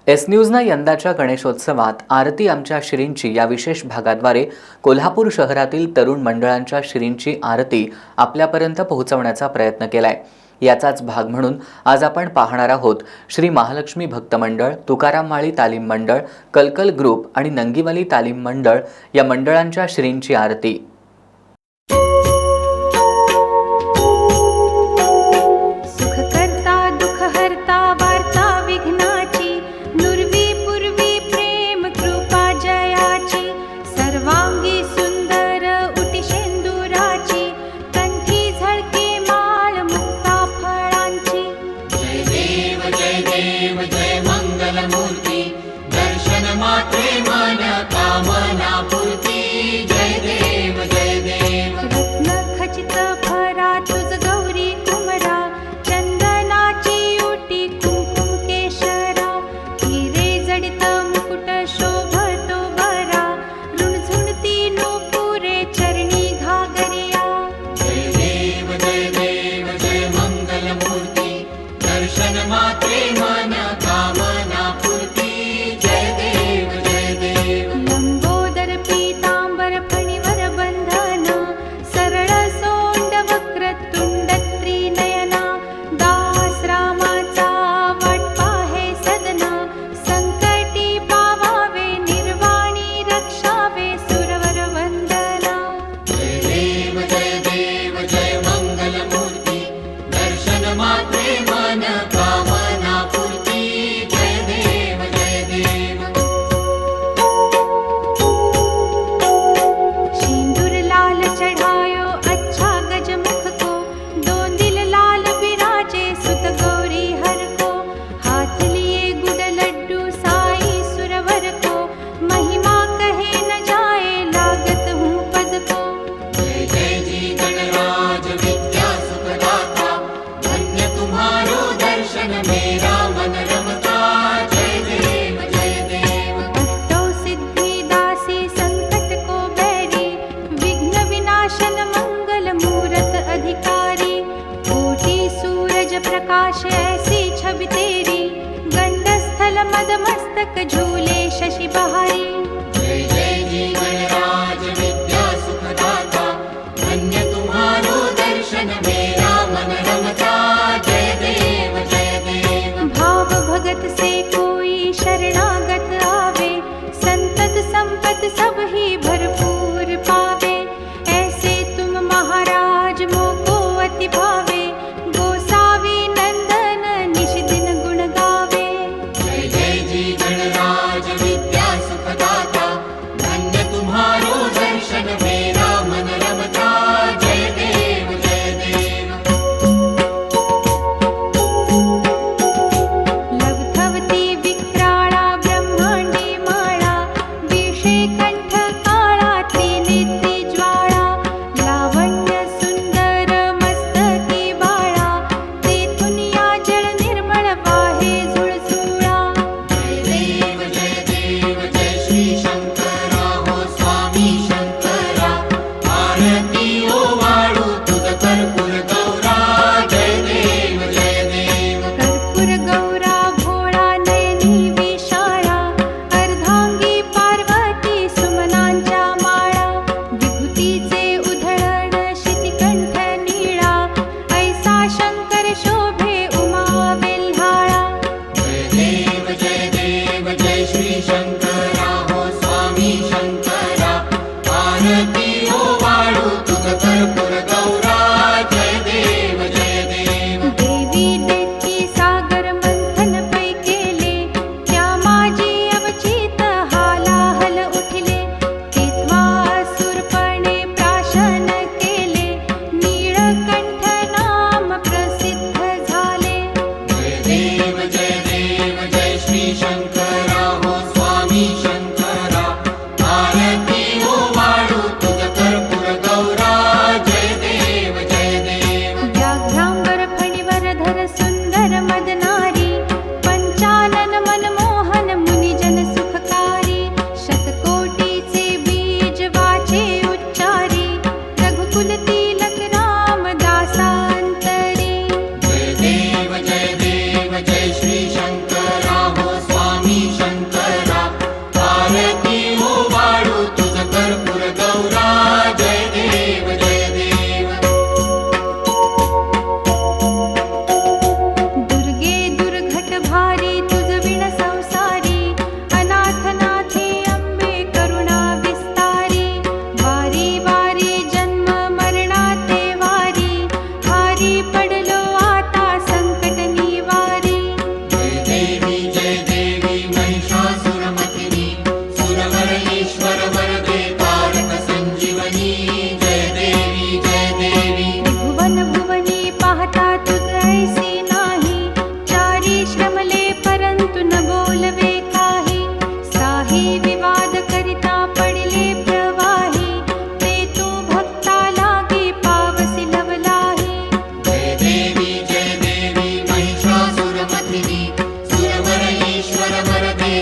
S न्यूजनं यंदाच्या गणेशोत्सवात आरती आमच्या श्रींची या विशेष भागाद्वारे कोल्हापूर शहरातील तरुण मंडळांच्या श्रींची आरती आपल्यापर्यंत पोहोचवण्याचा प्रयत्न केलाय। याचाच भाग म्हणून आज आपण पाहणार आहोत श्री महालक्ष्मी भक्त मंडळ, तुकाराम माळी तालीम मंडळ, कलकल ग्रुप आणि नंगीवाली तालीम मंडळ या मंडळांच्या श्रींची आरती। जय मंगल मूर्ति दर्शन मात्रे मन कामना पूर्ति। जय देव रत्न खचित भरा तुझ गौरी कुमरा, चंदनाची उटी कुंकुम केशरा, हिरे जडित मुकुट शोभतो बरा, रुणझुणती नूपुरे चरणी घागरिया। जय देव जय मंगल मूर्ति दर्शन मात्रे मन कामना पूर्ति। जय देव लंबोदर पीतांबर फणिवर बंधन, सरळ सोंड वक्र तुंड त्रिनयना, दास रामाचा वाट पाहे सदना, संकटी पावावे निर्वाणी रक्षावे सुरवर वंदना। जय देव जय मंगल मूर्ति दर्शन मात्रे मन कामना पूर्ति। जय देव सिंदूर लाल चढ़ायो अच्छा गजमुख को, दो दिल लाल बिराजे सुत गौरी हर को, हाथ लिए गुड़ लड्डू साई सुरवर को, महिमा कहे न जाए लागत हूँ पद को। जय जी गणराज विद्या सुखदाता, धन्य तुम्हारो दर्शन मेरा मन रमता। जय देव अष्टौ सिद्धि दासी संकट को बैरी, विघ्न विनाशन मंगल मूरत अधिकारी, कोटि सूरज प्रकाश ऐसी छवि तेरी, गंड स्थल मद मस्तक झूले शशि बहारी। जय जी गणराज विद्या सुखदाता, धन्य तुम्हारो दर्शन मेरा मन रमता। जय देव भाव भगत से कोई शरणागत आवे, संतत संपत सब ही भरपूर पावे, ऐसे तुम महाराज मोको अति भावे, गोसावी नंदन निश दिन गुण गावे। जय जी गणराज विद्या सुखदाता, धन्य तुम्हारो दर्शन मेरा मन रमता। जय देव लवथवती विक्राळा ब्रह्मांडी माळा, विषे कंठ काळा त्रिनेत्री ज्वाळा, लावण्य सुंदर मस्तकी बाळा, तेथून या जळ निर्मळ वाहे झुळझुळा। जय देव जय श्री शंकरा हो स्वामी शंकरा, आरती ओवाळू तुझ कर्पूर गौरा। जय देव कर्पूर गौरा भोळा नयनी विशाळा, अर्धांगी पार्वती सुमनांच्या माळा, विभूतीचे उधळण शितिकंठ नीळा, ऐसा शंकर शोभे उमा वेल्हाळा। जय देव जय श्री शंकरा हो स्वामी शंकरा, आरती ओवाळू तुझ कर्पूर गौरा। जय देव देवी देती सागर मंथन पै केले, त्या माझी अवचित हालाहल उठले, तेव्हा असुरपणे प्राशन केले, नीळकंठ नाम प्रसिद्ध झाले। जय देव जय श्री शंकरा हो स्वामी शंकरा, आरती ओवाळू तुझ कर्पूर गौरा। जय देव व्याघ्रांबर फणिवर धर सुंदर मदनारी, पंचानन मनमोहन मुनिजन सुखकारी, शतकोटीचे बीज वाचे उच्चारी, रघुकुल तिलक राम दासांतरी। जय देव जय श्री शंकरा हो स्वामी बोलवे काही, साही विवाद करिता पडले प्रवाही, ते तू भक्ता लागे पावसी लवलाही. जय देवी महिषासुरमर्दिनी, सुरवर ईश्वर वरदे